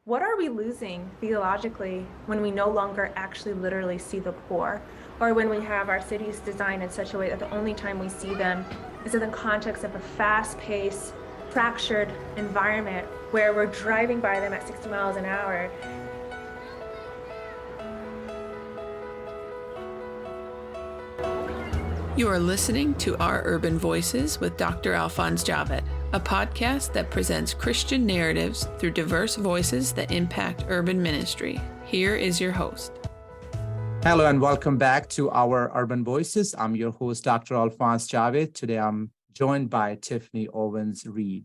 what are we losing theologically when we no longer actually literally see the poor, or when we have our cities designed in such a way that the only time we see them is in the context of a fast-paced, fractured environment where we're driving by them at 60 miles an hour. You are listening to Our Urban Voices with Dr. Alphonse Javed, a podcast that presents Christian narratives through diverse voices that impact urban ministry. Here is your host. Hello and welcome back to Our Urban Voices. I'm your host, Dr. Alphonse Javed. Today I'm joined by Tiffany Owens Reed,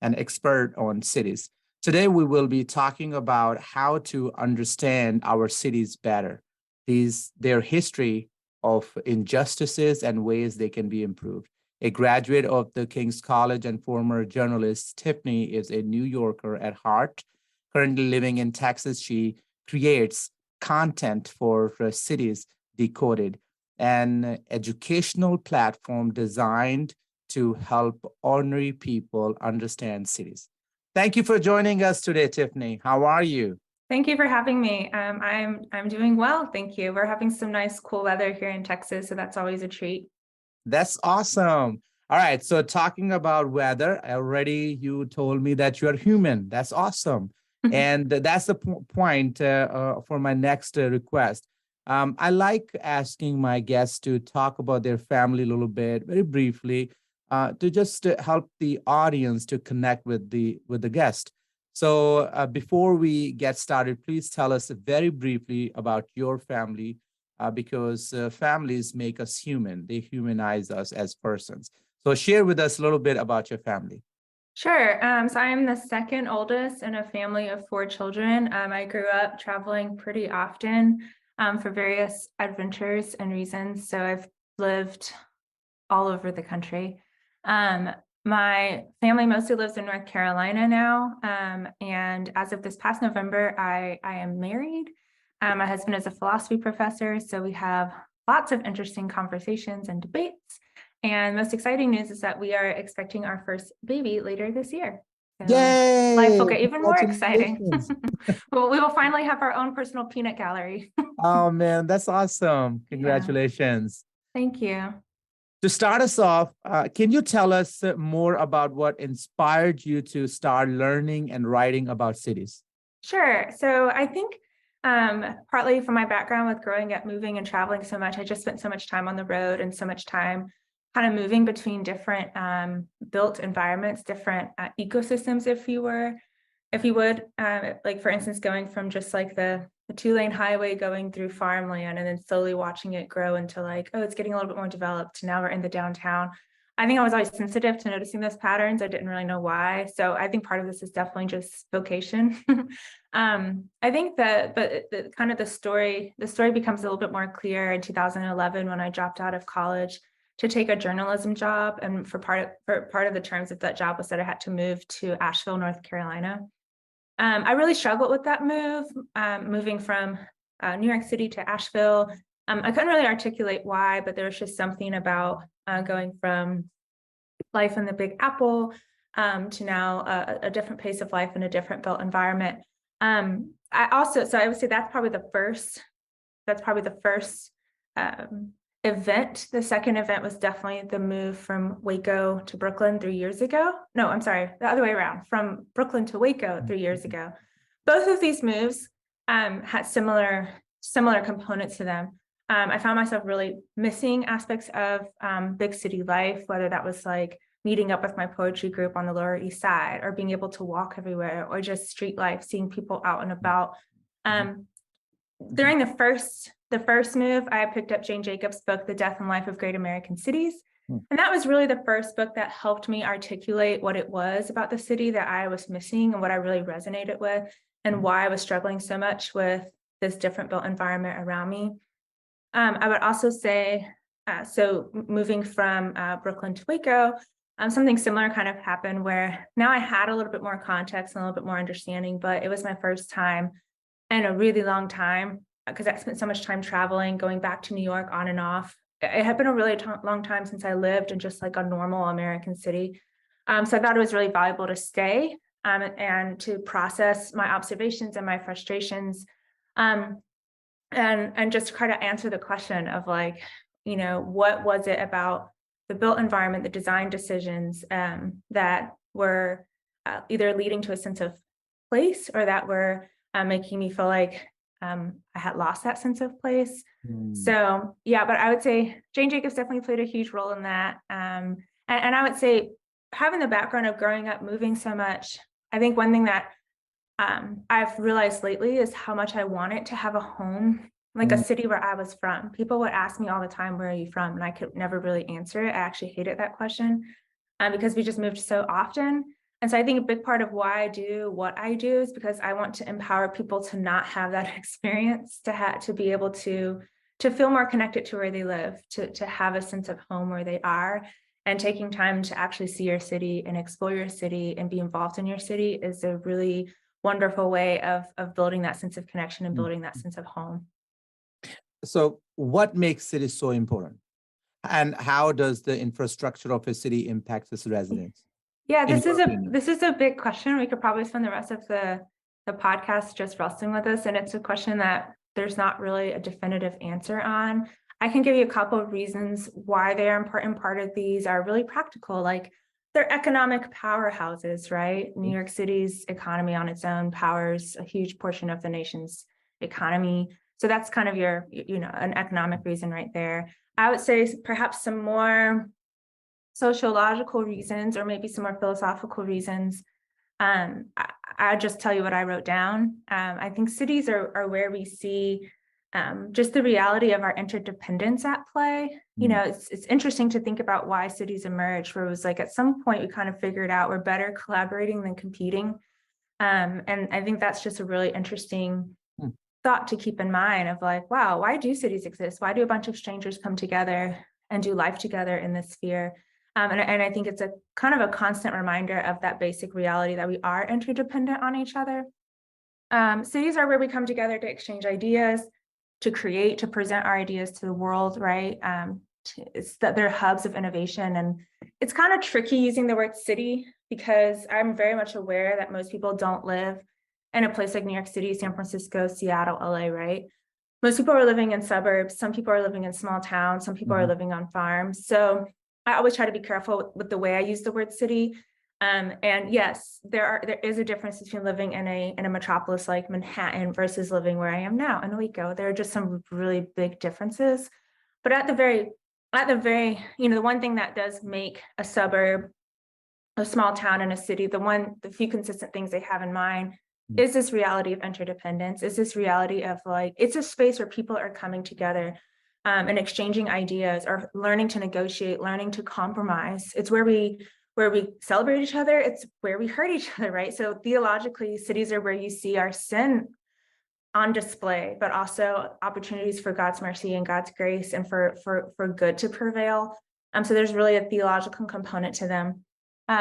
an expert on cities. Today we will be talking about how to understand our cities better, their history of injustices and ways they can be improved. A graduate of the King's College and former journalist, Tiffany is a New Yorker at heart. Currently living in Texas, she creates content for Cities Decoded, an educational platform designed to help ordinary people understand cities. Thank you for joining us today, Tiffany. How are you? Thank you for having me. I'm doing well, thank you. We're having some nice, cool weather here in Texas, so that's always a treat. That's awesome. All right, so talking about weather, already you told me that you're human. That's awesome. And that's the point for my next request. I like asking my guests to talk about their family a little bit, very briefly, to just help the audience to connect with the guest. So before we get started, please tell us very briefly about your family, because families make us human. They humanize us as persons. So share with us a little bit about your family. Sure. So I am the second oldest in a family of 4 children. I grew up traveling pretty often for various adventures and reasons. So I've lived all over the country. My family mostly lives in North Carolina now. And as of this past November, I am married. My husband is a philosophy professor, so we have lots of interesting conversations and debates. And most exciting news is that we are expecting our first baby later this year. So Yay! life will get even more exciting. Congratulations. Well, we will finally have our own personal peanut gallery. Oh, man, that's awesome. Yeah. Congratulations. Thank you. To start us off, can you tell us more about what inspired you to start learning and writing about cities? Sure. So I think partly from my background with growing up, moving and traveling so much, I just spent so much time on the road and so much time kind of moving between different built environments, different ecosystems, if you would, like for instance, going from just like the 2-lane highway going through farmland and then slowly watching it grow into like, oh, it's getting a little bit more developed. Now we're in the downtown. I think I was always sensitive to noticing those patterns. I didn't really know why. So I think part of this is definitely just vocation. I think that, but the story becomes a little bit more clear in 2011 when I dropped out of college to take a journalism job. And for part of the terms of that job was that I had to move to Asheville, North Carolina. I really struggled with that move, moving from New York City to Asheville. I couldn't really articulate why, but there was just something about going from life in the Big Apple to now a different pace of life in a different built environment. So I would say that's probably the first event. The second event was definitely the move from Waco to Brooklyn 3 years ago. No, I'm sorry, the other way around, from Brooklyn to Waco 3 years ago. Both of these moves had similar components to them. I found myself really missing aspects of big city life, whether that was like meeting up with my poetry group on the Lower East Side or being able to walk everywhere or just street life, seeing people out and about. During the first move, I picked up Jane Jacobs' book, The Death and Life of Great American Cities. And that was really the first book that helped me articulate what it was about the city that I was missing and what I really resonated with and why I was struggling so much with this different built environment around me. I would also say, so moving from Brooklyn to Waco, something similar kind of happened where now I had a little bit more context and a little bit more understanding, but it was my first time in a really long time because I spent so much time traveling, going back to New York on and off. It had been a really long time since I lived in just like a normal American city. So I thought it was really valuable to stay and to process my observations and my frustrations. And just try to answer the question of like, what was it about the built environment, the design decisions that were either leading to a sense of place or that were making me feel like I had lost that sense of place. So yeah, but I would say Jane Jacobs definitely played a huge role in that. And I would say having the background of growing up, moving so much, I think one thing that I've realized lately is how much I wanted to have a home, like a city where I was from. People would ask me all the time, where are you from? And I could never really answer it. I actually hated that question because we just moved so often. And so I think a big part of why I do what I do is because I want to empower people to not have that experience, to be able to feel more connected to where they live, to have a sense of home where they are. And taking time to actually see your city and explore your city and be involved in your city is a really wonderful way of building that sense of connection and building that sense of home. So what makes cities so important? And how does the infrastructure of a city impact its residents? Yeah, this is a big question. We could probably spend the rest of the podcast just wrestling with this. And it's a question that there's not really a definitive answer on. I can give you a couple of reasons why they're important. Part of these are really practical, like they're economic powerhouses, right? New York City's economy on its own powers a huge portion of the nation's economy. So that's kind of your, an economic reason right there. I would say perhaps some more sociological reasons, or maybe some more philosophical reasons. I'll just tell you what I wrote down. I think cities are where we see just the reality of our interdependence at play. It's interesting to think about why cities emerged, where it was like at some point we kind of figured out we're better collaborating than competing. And I think that's just a really interesting thought to keep in mind of like, wow, why do cities exist? Why do a bunch of strangers come together and do life together in this sphere? And I think it's a kind of a constant reminder of that basic reality that we are interdependent on each other. Cities are where we come together to exchange ideas, to create, to present our ideas to the world, right? It's that they're hubs of innovation. And it's kind of tricky using the word city because I'm very much aware that most people don't live in a place like New York City, San Francisco, Seattle, LA, right? Most people are living in suburbs. Some people are living in small towns. Some people are living on farms. So I always try to be careful with the way I use the word city. And yes, there is a difference between living in a metropolis like Manhattan versus living where I am now in Waco. There are just some really big differences. But at the very, the one thing that does make a suburb, a small town, and a city, the few consistent things they have in mind is this reality of interdependence, is this reality of like, it's a space where people are coming together and exchanging ideas, or learning to negotiate, learning to compromise. It's where we celebrate each other. It's where we hurt each other, right? So theologically, cities are where you see our sin on display, but also opportunities for God's mercy and God's grace and for good to prevail. So there's really a theological component to them.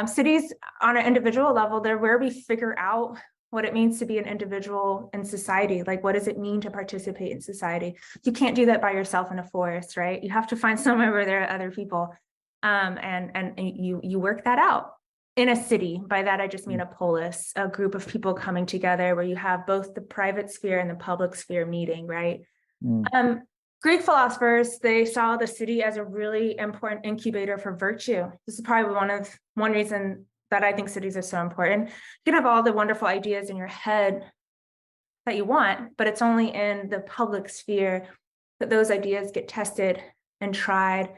Cities on an individual level, they're where we figure out what it means to be an individual in society. Like, what does it mean to participate in society? You can't do that by yourself in a forest, right? You have to find somewhere where there are other people. And you work that out in a city. By that, I just mean a polis, a group of people coming together where you have both the private sphere and the public sphere meeting, right? Greek philosophers, they saw the city as a really important incubator for virtue. This is probably one reason that I think cities are so important. You can have all the wonderful ideas in your head that you want, but it's only in the public sphere that those ideas get tested and tried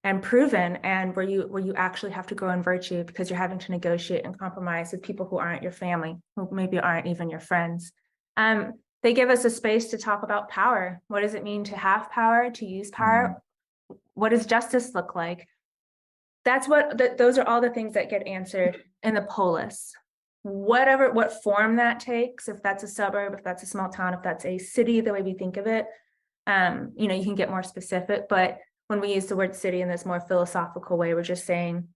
and proven, and where you actually have to grow in virtue because you're having to negotiate and compromise with people who aren't your family, who maybe aren't even your friends. They give us a space to talk about power. What does it mean to have power, to use power? What does justice look like? Those are all the things that get answered in the polis. What form that takes, if that's a suburb, if that's a small town, if that's a city, the way we think of it, you can get more specific. But when we use the word city in this more philosophical way, we're just saying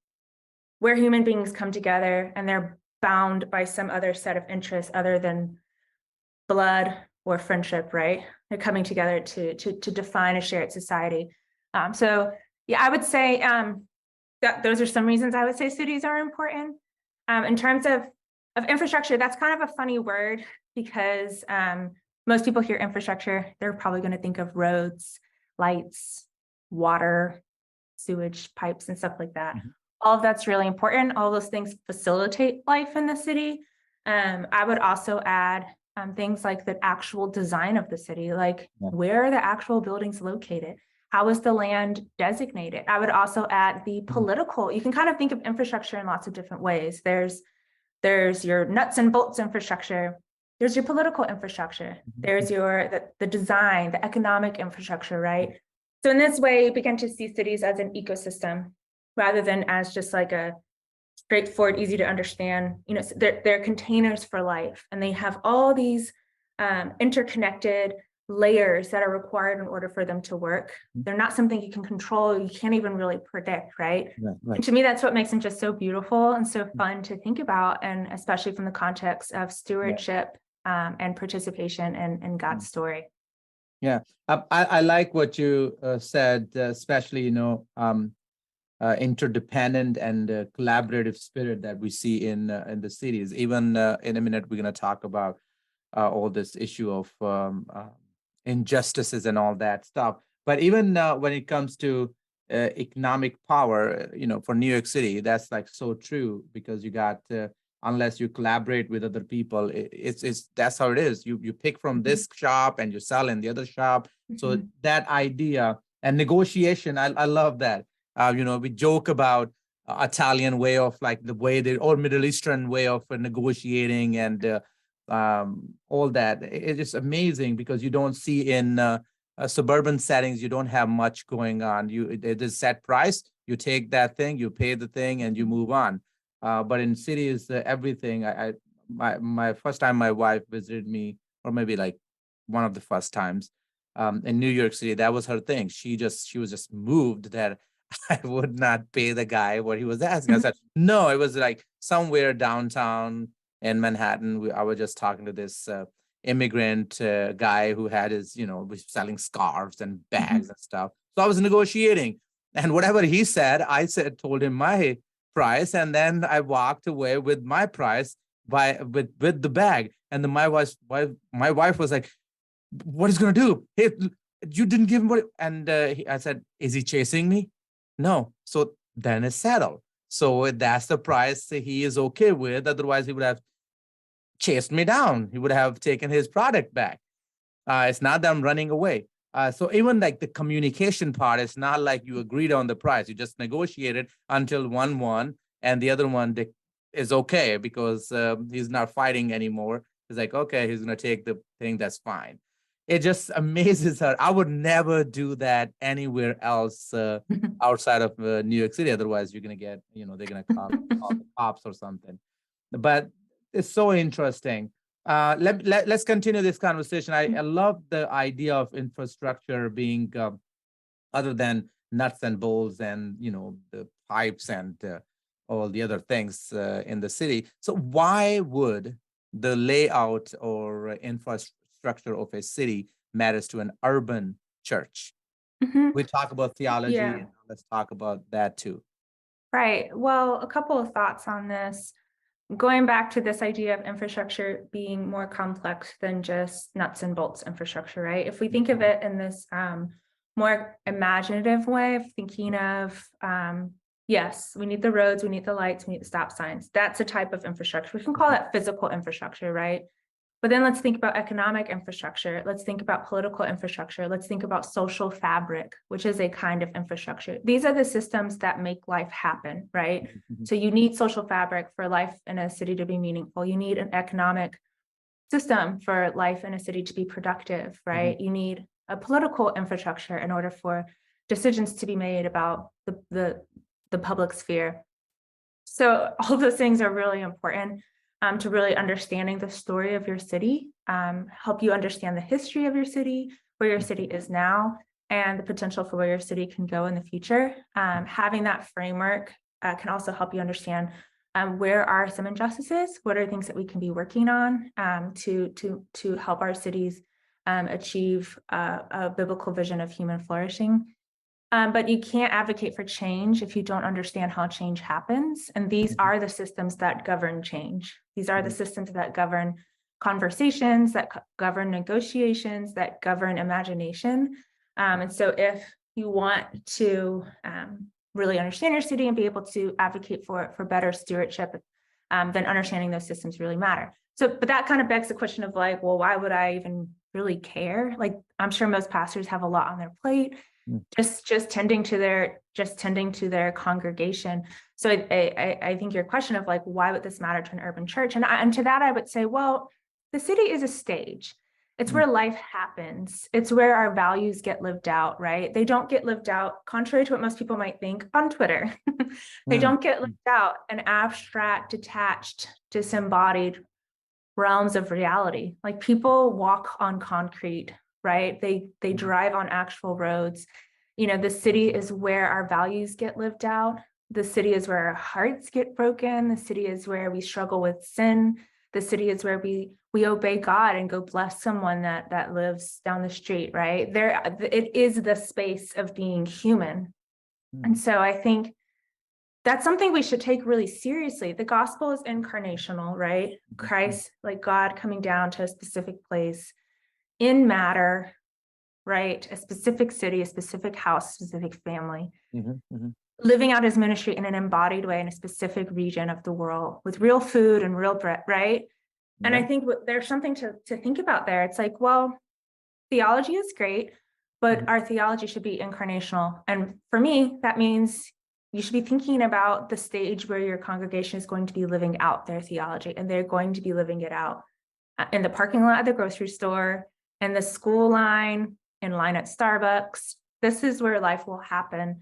where human beings come together and they're bound by some other set of interests other than blood or friendship, right? They're coming together to define a shared society. So yeah, I would say that those are some reasons I would say cities are important. In terms of of infrastructure, that's kind of a funny word because most people hear infrastructure, they're probably going to think of roads, lights, water, sewage pipes, and stuff like that. All of that's really important. All those things facilitate life in the city. I would also add things like the actual design of the city, like where are the actual buildings located? How is the land designated? I would also add the political. You can kind of think of infrastructure in lots of different ways. There's your nuts and bolts infrastructure. There's your political infrastructure. There's the design, the economic infrastructure, right? So in this way, you begin to see cities as an ecosystem rather than as just like a straightforward, easy to understand, they're containers for life, and they have all these interconnected layers that are required in order for them to work. They're not something you can control, you can't even really predict, right? And to me, that's what makes them just so beautiful and so fun to think about, and especially from the context of stewardship and participation in God's story. Yeah, I like what you said, especially, interdependent and collaborative spirit that we see in the cities. Even in a minute, we're going to talk about all this issue of injustices and all that stuff. But even when it comes to economic power, for New York City, that's like so true, because you got unless you collaborate with other people, it's that's how it is. You pick from this shop and you sell in the other shop. So that idea and negotiation, I love that. We joke about Italian way of like the way or Middle Eastern way of negotiating and all that. It's just amazing because you don't see in suburban settings, you don't have much going on. It is set price. You take that thing, you pay the thing, and you move on. But in cities, everything. My first time my wife visited me, or maybe like one of the first times in New York City, that was her thing. She was just moved that I would not pay the guy what he was asking. I said, no, it was like somewhere downtown in Manhattan. I was just talking to this immigrant guy who had his, was selling scarves and bags and stuff. So I was negotiating, and whatever he said, told him my price, and then I walked away with my price with the bag. And then my wife was like, "What is he gonna do? Hey, you didn't give him what?" And I said, "Is he chasing me?" No. So then it's settled. So that's the price he is okay with. Otherwise, he would have chased me down. He would have taken his product back. It's not that I'm running away. So even like the communication part, it's not like you agreed on the price. You just negotiated until one won and the other one is okay because he's not fighting anymore. He's like, okay, he's going to take the thing. That's fine. It just amazes her. I would never do that anywhere else outside of New York City. Otherwise, you're going to get, they're going to call the cops or something. But it's so interesting. Let's continue this conversation. I love the idea of infrastructure being other than nuts and bolts and the pipes and all the other things in the city. So why would the layout or infrastructure of a city matters to an urban church? We talk about theology. And let's talk about that too. Right. Well, a couple of thoughts on this. Going back to this idea of infrastructure being more complex than just nuts and bolts infrastructure, right? If we think of it in this more imaginative way of thinking of, yes, we need the roads, we need the lights, we need the stop signs. That's a type of infrastructure. We can call that physical infrastructure, right? But then let's think about economic infrastructure. Let's think about political infrastructure. Let's think about social fabric, which is a kind of infrastructure. These are the systems that make life happen, right? So you need social fabric for life in a city to be meaningful. You need an economic system for life in a city to be productive, right? You need a political infrastructure in order for decisions to be made about the public sphere. So all of those things are really important. To really understanding the story of your city, help you understand the history of your city, where your city is now, and the potential for where your city can go in the future. Having that framework can also help you understand where are some injustices, what are things that we can be working on to help our cities achieve a biblical vision of human flourishing. But you can't advocate for change if you don't understand how change happens. And these are the systems that govern change. These are the systems that govern conversations, that govern negotiations, that govern imagination. And so if you want to really understand your city and be able to advocate for better stewardship, then understanding those systems really matter. So, but that kind of begs the question of like, well, why would I even really care? Like, I'm sure most pastors have a lot on their plate, just tending to their congregation. So I think your question of like, why would this matter to an urban church? And to that, I would say, well, the city is a stage. It's where life happens. It's where our values get lived out, right? They don't get lived out, contrary to what most people might think, on Twitter. They don't get lived out in abstract, detached, disembodied realms of reality. Like people walk on concrete, right? They drive on actual roads. You know, the city is where our values get lived out. The city is where our hearts get broken. The city is where we struggle with sin. The city is where we obey God and go bless someone that lives down the street, right? It is the space of being human. And so I think that's something we should take really seriously. The gospel is incarnational, right? Christ, like God coming down to a specific place in matter, right? A specific city, a specific house, specific family, living out his ministry in an embodied way in a specific region of the world with real food and real bread, right? And I think there's something to think about there. It's like, well, theology is great, but our theology should be incarnational. And for me, that means you should be thinking about the stage where your congregation is going to be living out their theology, and they're going to be living it out in the parking lot at the grocery store, in the school line, in line at Starbucks. This is where life will happen.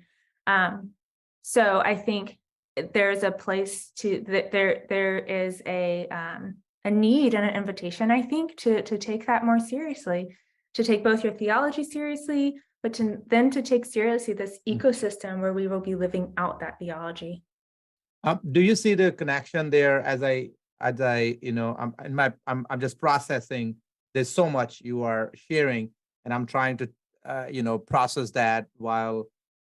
So I think there's a place there is a need and an invitation, I think, to take that more seriously, to take both your theology seriously, but to take seriously this ecosystem where we will be living out that theology. Do you see the connection there? As I I'm just processing. There's so much you are sharing, and I'm trying to process that while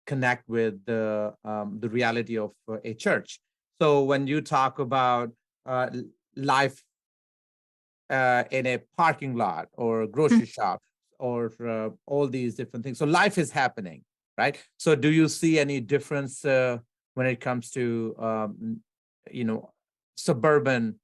connect with the reality of a church. So when you talk about life in a parking lot or grocery shop or all these different things, so life is happening, right? So do you see any difference when it comes to suburban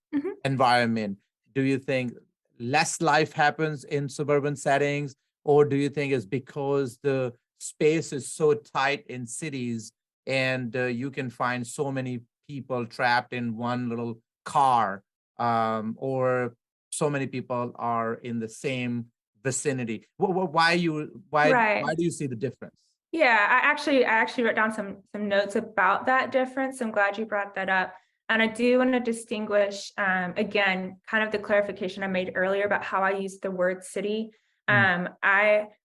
environment? Do you think less life happens in suburban settings, or do you think it's because the space is so tight in cities and you can find so many people trapped in one little car, or so many people are in the same vicinity? Why do you see the difference? Yeah, I actually wrote down some notes about that difference. I'm glad you brought that up. And I do want to distinguish, again, kind of the clarification I made earlier about how I use the word city.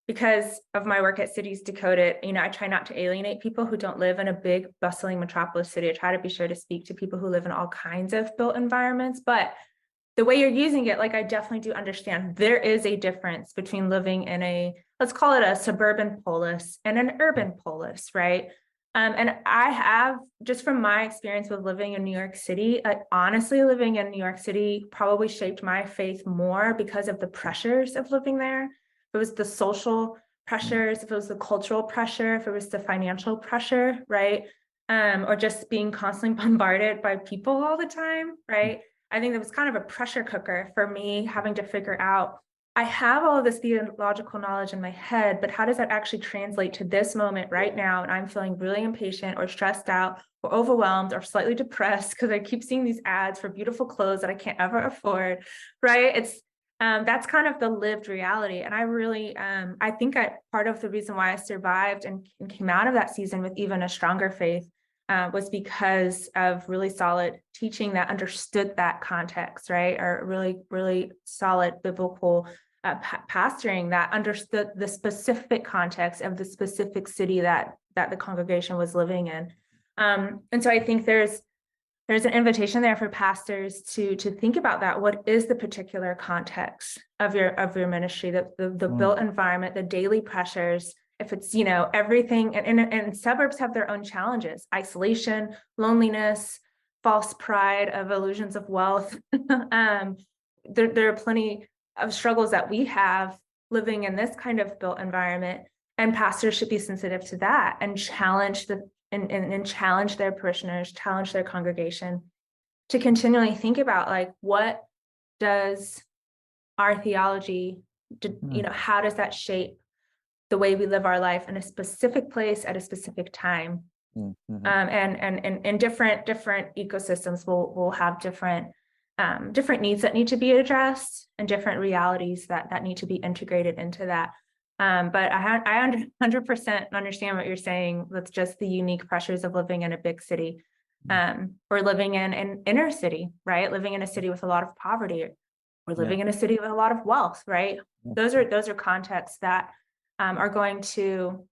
Because of my work at Cities Decoded, I try not to alienate people who don't live in a big, bustling metropolis city. I try to be sure to speak to people who live in all kinds of built environments. But the way you're using it, like, I definitely do understand there is a difference between living in let's call it a suburban polis and an urban polis, right? And I have, just from my experience with living in New York City, honestly, living in New York City probably shaped my faith more because of the pressures of living there. If it was the social pressures, if it was the cultural pressure, if it was the financial pressure, right? Or just being constantly bombarded by people all the time, right? I think that was kind of a pressure cooker for me, having to figure out, I have all of this theological knowledge in my head, but how does that actually translate to this moment right now? And I'm feeling really impatient or stressed out or overwhelmed or slightly depressed because I keep seeing these ads for beautiful clothes that I can't ever afford, right? That's kind of the lived reality. And I really, I think part of the reason why I survived and came out of that season with even a stronger faith was because of really solid teaching that understood that context, right? Or really, really solid biblical pastoring that understood the specific context of the specific city that the congregation was living in. And so I think there's an invitation there for pastors to think about that. What is the particular context of your ministry, the built environment, the daily pressures? If it's, everything, and suburbs have their own challenges: isolation, loneliness, false pride, of illusions of wealth. There are plenty of struggles that we have living in this kind of built environment, and pastors should be sensitive to that and challenge and challenge their parishioners, challenge their congregation to continually think about, like, what does our theology, how does that shape the way we live our life in a specific place at a specific time? And different ecosystems will have different needs that need to be addressed, and different realities that need to be integrated into that. But I 100% understand what you're saying with just the unique pressures of living in a big city, or living in an inner city, right? Living in a city with a lot of poverty, or living in a city with a lot of wealth, right? Those are contexts that are going to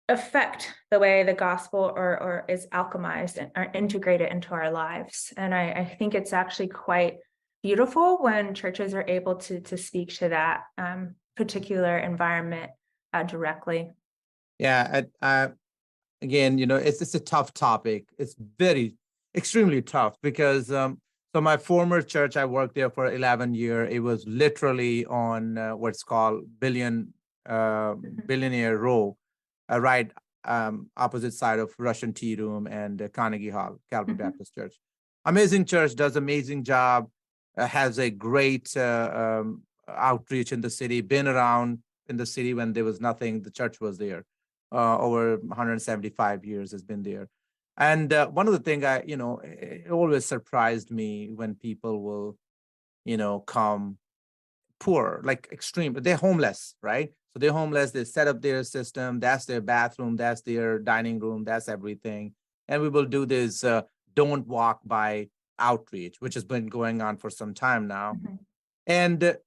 affect the way the gospel or is alchemized and are integrated into our lives. And I think it's actually quite beautiful when churches are able to speak to that particular environment directly. Yeah, again, it's a tough topic. It's extremely tough because so my former church, I worked there for 11 years. It was literally on what's called Billionaire Row, right opposite side of Russian Tea Room and Carnegie Hall, Calvary Baptist Church. Amazing church, does amazing job, has a great outreach in the city, been around in the city when there was nothing, the church was there. Over 175 years has been there. And one of the things it always surprised me when people will, come poor, like extreme, but they're homeless, right? So they're homeless, they set up their system, that's their bathroom, that's their dining room, that's everything. And we will do this don't walk by outreach, which has been going on for some time now. And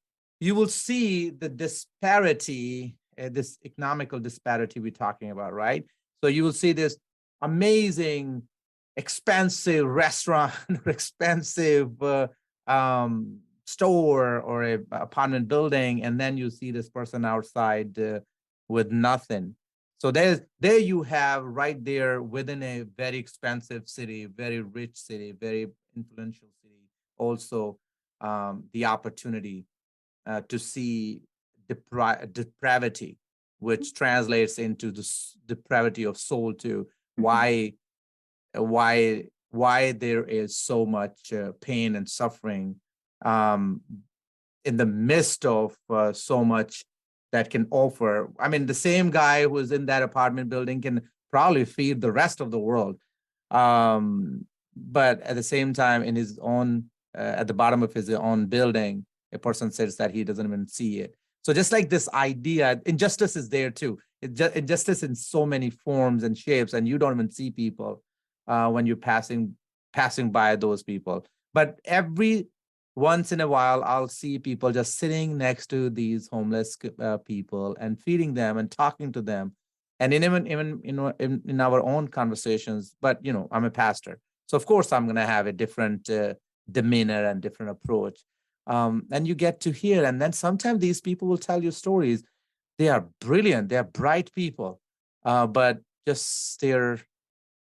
you will see the disparity, this economical disparity we're talking about, right? So you will see this amazing, expensive restaurant, expensive store or a apartment building, and then you see this person outside with nothing. So there you have right there within a very expensive city, very rich city, very influential city, also the opportunity to see depravity, which translates into the depravity of soul too. Why there is so much pain and suffering in the midst of so much that can offer. I mean, the same guy who is in that apartment building can probably feed the rest of the world. But at the same time, in his own, at the bottom of his own building, a person says that he doesn't even see it. So just like this idea, injustice is there too. Injustice in so many forms and shapes, and you don't even see people when you're passing by those people. But every once in a while, I'll see people just sitting next to these homeless people and feeding them and talking to them. And even in our own conversations, but I'm a pastor, so of course I'm going to have a different demeanor and different approach. And you get to hear, and then sometimes these people will tell you stories. They are brilliant, they are bright people, but just their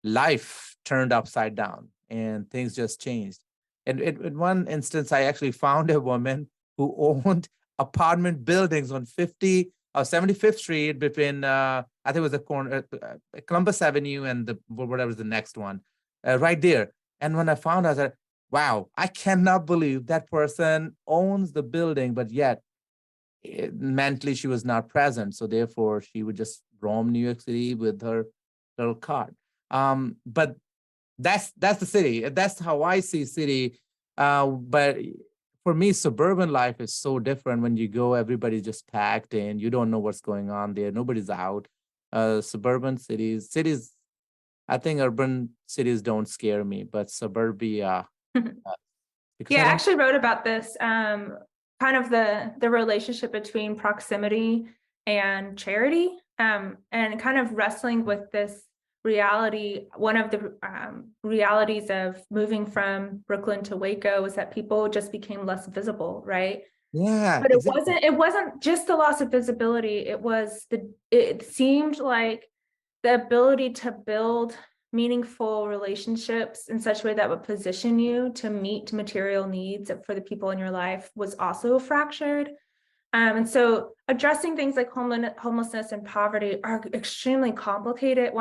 life turned upside down and things just changed. And in one instance, I actually found a woman who owned apartment buildings on 75th Street between, I think it was the corner, Columbus Avenue and whatever's the next one, right there. And when I found out, I said, wow, I cannot believe that person owns the building, but yet mentally she was not present. So therefore, she would just roam New York City with her little cart. But that's the city. That's how I see city. But for me, suburban life is so different. When you go, everybody's just packed in. You don't know what's going on there. Nobody's out. Suburban cities, I think urban cities don't scare me, but suburbia. Yeah, I actually wrote about this, kind of the relationship between proximity and charity, and kind of wrestling with this reality. One of the realities of moving from Brooklyn to Waco was that people just became less visible, right? Yeah, but exactly. it wasn't just the loss of visibility. It seemed like the ability to build meaningful relationships in such a way that would position you to meet material needs for the people in your life was also fractured. And so addressing things like homelessness and poverty are extremely complicated.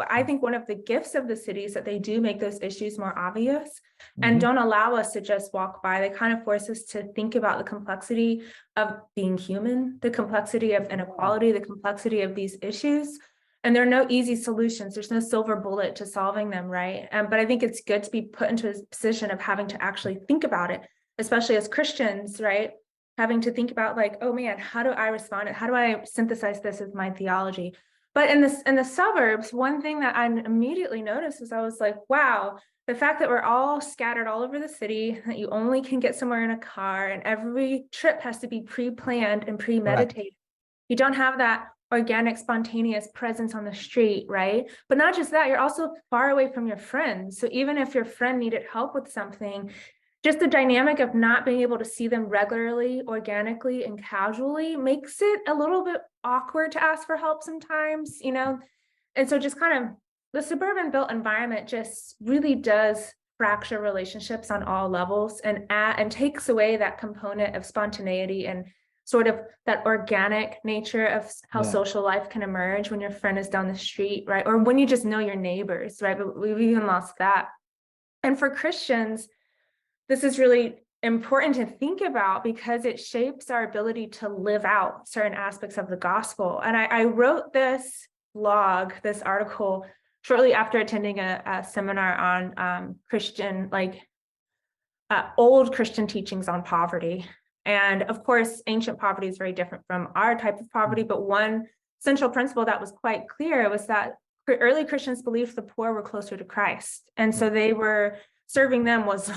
I think one of the gifts of the city is that they do make those issues more obvious and don't allow us to just walk by. They kind of force us to think about the complexity of being human, the complexity of inequality, the complexity of these issues. And there are no easy solutions. There's no silver bullet to solving them, right? But I think it's good to be put into a position of having to actually think about it, especially as Christians, right? Having to think about like, oh man, how do I respond? How do I synthesize this as my theology? But in the suburbs, one thing that I immediately noticed was I was like, wow, the fact that we're all scattered all over the city, that you only can get somewhere in a car and every trip has to be pre-planned and premeditated. You don't have that organic, spontaneous presence on the street, right? But not just that, you're also far away from your friends. So even if your friend needed help with something, just the dynamic of not being able to see them regularly, organically, and casually makes it a little bit awkward to ask for help sometimes, And so just kind of the suburban built environment just really does fracture relationships on all levels and takes away that component of spontaneity and sort of that organic nature of how social life can emerge when your friend is down the street, right? Or when you just know your neighbors, right? But we've even lost that. And for Christians, this is really important to think about because it shapes our ability to live out certain aspects of the gospel. And I wrote this blog, this article, shortly after attending a seminar on old Christian teachings on poverty. And of course, ancient poverty is very different from our type of poverty, but one central principle that was quite clear was that early Christians believed the poor were closer to Christ. And so they were serving them was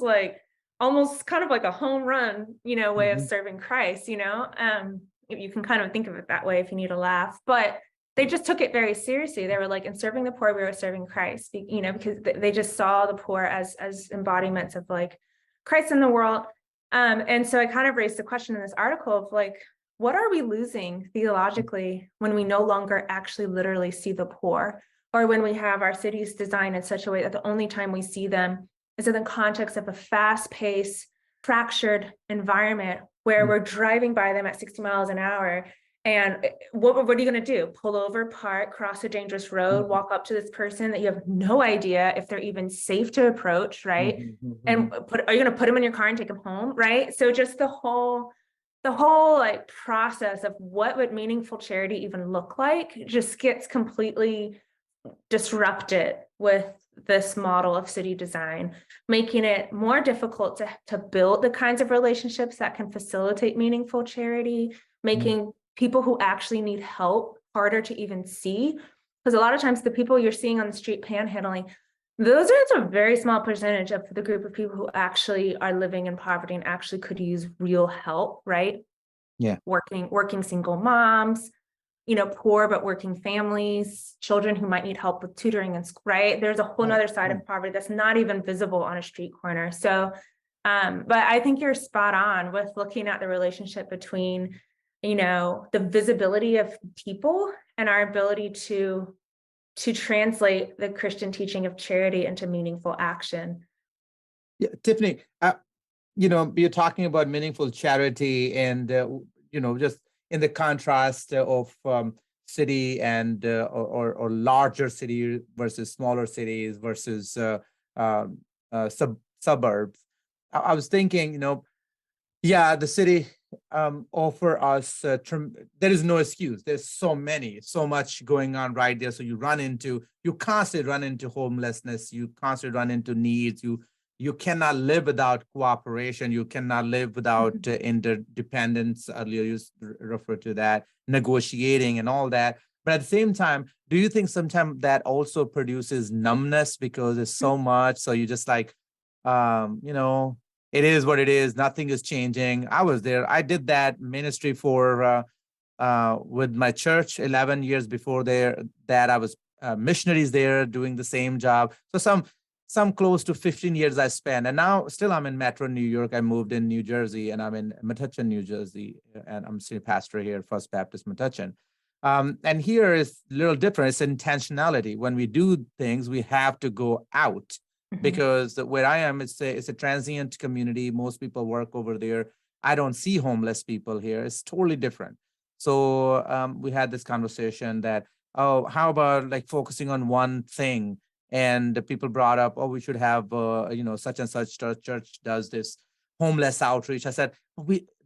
like almost kind of like a home run, way of serving Christ, you can kind of think of it that way if you need a laugh, but they just took it very seriously. They were like, in serving the poor, we were serving Christ, because they just saw the poor as embodiments of like Christ in the world. And so I kind of raised the question in this article of like, what are we losing theologically when we no longer actually literally see the poor, or when we have our cities designed in such a way that the only time we see them is in the context of a fast-paced, fractured environment where we're driving by them at 60 miles an hour. And what are you going to do? Pull over, park, cross a dangerous road, walk up to this person that you have no idea if they're even safe to approach, right? And are you going to put them in your car and take them home, right? So just the whole like process of what would meaningful charity even look like just gets completely disrupted with this model of city design, making it more difficult to build the kinds of relationships that can facilitate meaningful charity, making people who actually need help harder to even see. Because a lot of times the people you're seeing on the street panhandling, those are a very small percentage of the group of people who actually are living in poverty and actually could use real help, right? Yeah. Working single moms, poor but working families, children who might need help with tutoring and school, right? There's a whole nother side of poverty that's not even visible on a street corner. So, but I think you're spot on with looking at the relationship between, the visibility of people and our ability to translate the Christian teaching of charity into meaningful action. Yeah, Tiffany, you're talking about meaningful charity and, just in the contrast of city and or larger city versus smaller cities versus suburbs. I was thinking, the city offer us, there is no excuse. There's so much going on right there. So you constantly run into homelessness. You constantly run into needs. You cannot live without cooperation. You cannot live without interdependence. Earlier you referred to that, negotiating and all that. But at the same time, do you think sometimes that also produces numbness because there's so much? So you just like, it is what it is. Nothing is changing. I was there. I did that ministry for with my church 11 years before that I was missionaries there doing the same job. So some close to 15 years I spent, and now still I'm in Metro New York. I moved in New Jersey, and I'm in Metuchen, New Jersey, and I'm senior pastor here, First Baptist Metuchen. And here is a little different. It's intentionality. When we do things, we have to go out because where I am, it's a transient community. Most people work over there. I don't see homeless people here. It's totally different. So we had this conversation that, oh, how about like focusing on one thing? And the people brought up, oh, we should have, such and such church does this homeless outreach. I said,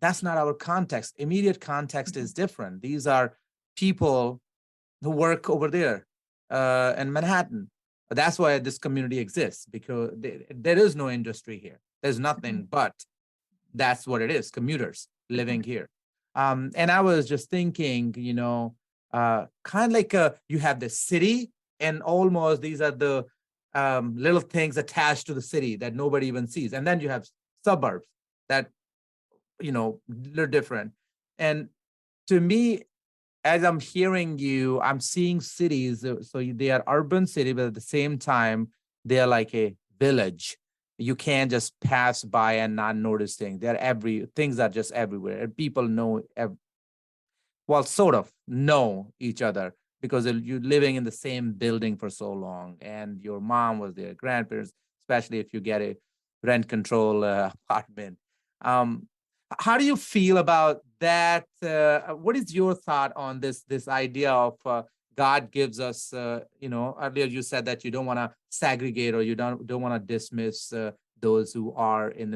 that's not our context. Immediate context is different. These are people who work over there in Manhattan. That's why this community exists, because there is no industry here. There's nothing but that's what it is, commuters living here. And I was just thinking, kind of like you have the city, and almost these are the little things attached to the city that nobody even sees. And then you have suburbs that, they're different. And to me, as I'm hearing you, I'm seeing cities. So they are urban city, but at the same time, they're like a village. You can't just pass by and not notice things. Things are just everywhere. And people know, sort of know each other because you're living in the same building for so long. And your mom was there, grandparents, especially if you get a rent control apartment. How do you feel about that? What is your thought on this idea of God gives us, earlier you said that you don't want to segregate, or you don't want to dismiss those who are in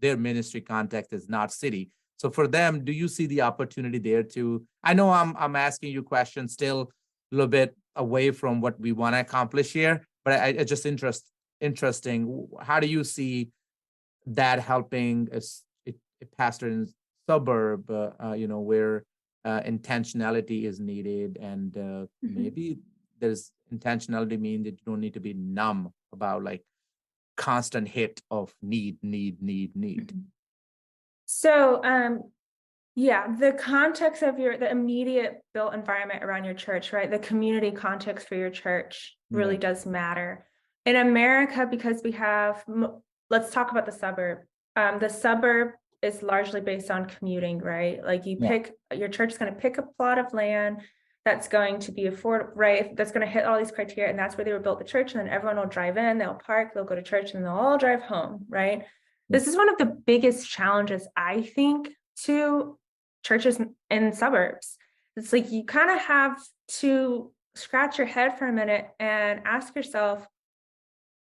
their ministry context is not city. So for them, do you see the opportunity there to, I know I'm asking you questions still a little bit away from what we want to accomplish here, but I just interesting. How do you see that helping a pastor in suburb, where intentionality is needed, and maybe there's intentionality means that you don't need to be numb about like constant hit of need. So, the context of the immediate built environment around your church, right? The community context for your church really does matter. In America, because we have, let's talk about the suburb. The suburb is largely based on commuting, right? Like your church is going to pick a plot of land that's going to be affordable, right? That's going to hit all these criteria, and that's where they were built the church. And then everyone will drive in, they'll park, they'll go to church, and they'll all drive home, right? This is one of the biggest challenges, I think, to churches in suburbs. It's like you kind of have to scratch your head for a minute and ask yourself,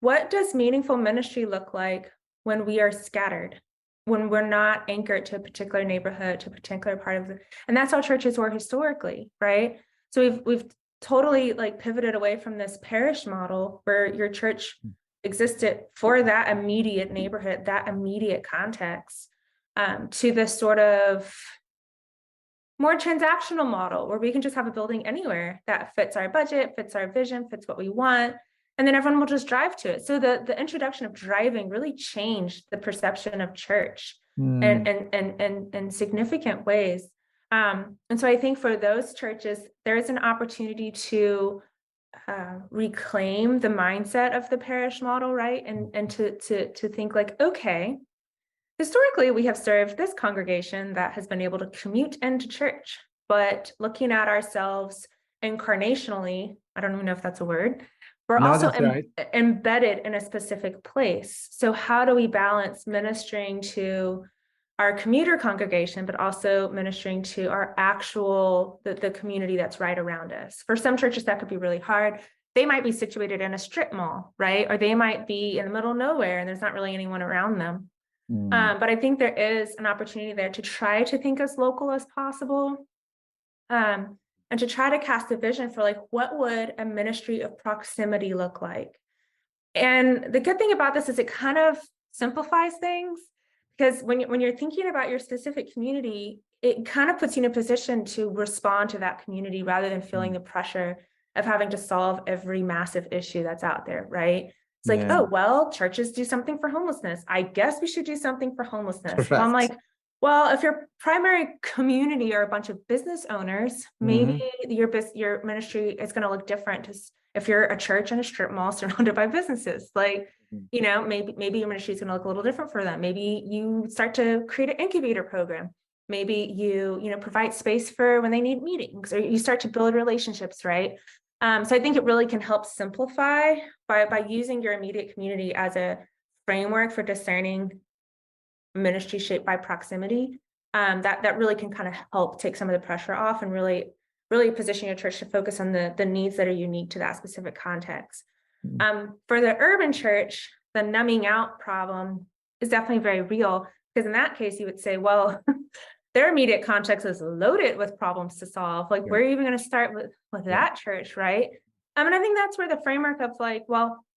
what does meaningful ministry look like when we are scattered? When we're not anchored to a particular neighborhood, to a particular part of and that's how churches were historically, right? So we've totally like pivoted away from this parish model where your church existed for that immediate neighborhood, that immediate context, to this sort of more transactional model where we can just have a building anywhere that fits our budget, fits our vision, fits what we want. And then everyone will just drive to it. So the introduction of driving really changed the perception of church in significant ways. And so I think for those churches, there is an opportunity to reclaim the mindset of the parish model, right? And to think like, okay, historically, we have served this congregation that has been able to commute into church, but looking at ourselves incarnationally, I don't even know if that's a word, we're also embedded in a specific place. So how do we balance ministering to our commuter congregation, but also ministering to our actual, the community that's right around us? For some churches, that could be really hard. They might be situated in a strip mall, right? Or they might be in the middle of nowhere and there's not really anyone around them. But I think there is an opportunity there to try to think as local as possible. And to try to cast a vision for like, what would a ministry of proximity look like? And the good thing about this is it kind of simplifies things, because when you're thinking about your specific community, it kind of puts you in a position to respond to that community rather than feeling the pressure of having to solve every massive issue that's out there, right? It's like, oh, well, churches do something for homelessness. I guess we should do something for homelessness. So I'm like, well, if your primary community are a bunch of business owners, maybe your ministry is going to look different if you're a church in a strip mall surrounded by businesses. Like, maybe your ministry is going to look a little different for them. Maybe you start to create an incubator program. Maybe you provide space for when they need meetings, or you start to build relationships, right? So I think it really can help simplify by using your immediate community as a framework for discerning ministry shaped by proximity. That really can kind of help take some of the pressure off and really position your church to focus on the needs that are unique to that specific context. For the urban church, the numbing out problem is definitely very real, because in that case, you would say, well, their immediate context is loaded with problems to solve. Like, where are you even going to start with that church, right? And I think that's where the framework of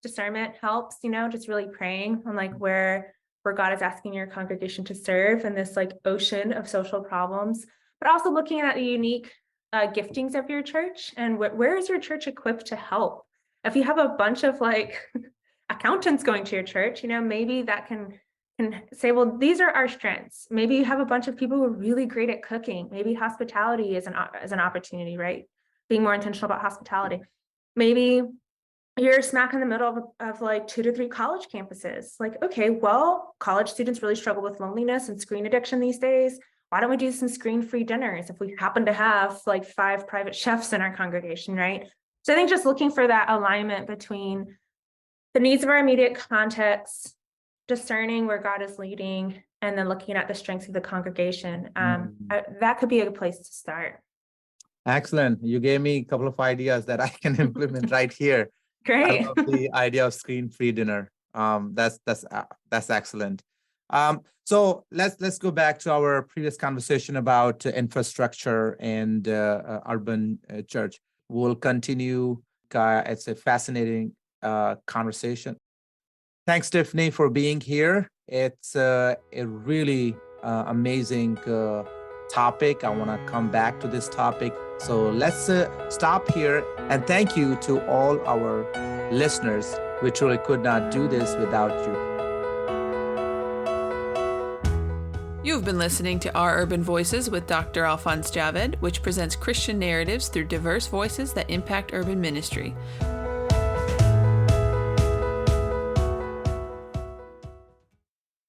discernment helps, just really praying on where God is asking your congregation to serve in this ocean of social problems, but also looking at the unique giftings of your church and where is your church equipped to help. If you have a bunch of accountants going to your church, maybe that can say, well, these are our strengths. Maybe you have a bunch of people who are really great at cooking. Maybe hospitality is an opportunity, right? Being more intentional about hospitality. Maybe you're smack in the middle of 2 to 3 college campuses. Okay, well, college students really struggle with loneliness and screen addiction these days. Why don't we do some screen-free dinners if we happen to have 5 private chefs in our congregation, right? So I think just looking for that alignment between the needs of our immediate context, discerning where God is leading, and then looking at the strengths of the congregation. That could be a good place to start. Excellent. You gave me a couple of ideas that I can implement right here. Great. I love the idea of screen-free dinner. That's excellent. So let's go back to our previous conversation about infrastructure and urban church. We'll continue. It's a fascinating conversation. Thanks, Tiffany, for being here. It's a really amazing topic. I want to come back to this topic. So let's stop here, and thank you to all our listeners. We truly could not do this without you. You've been listening to Our Urban Voices with Dr. Alphonse Javed, which presents Christian narratives through diverse voices that impact urban ministry.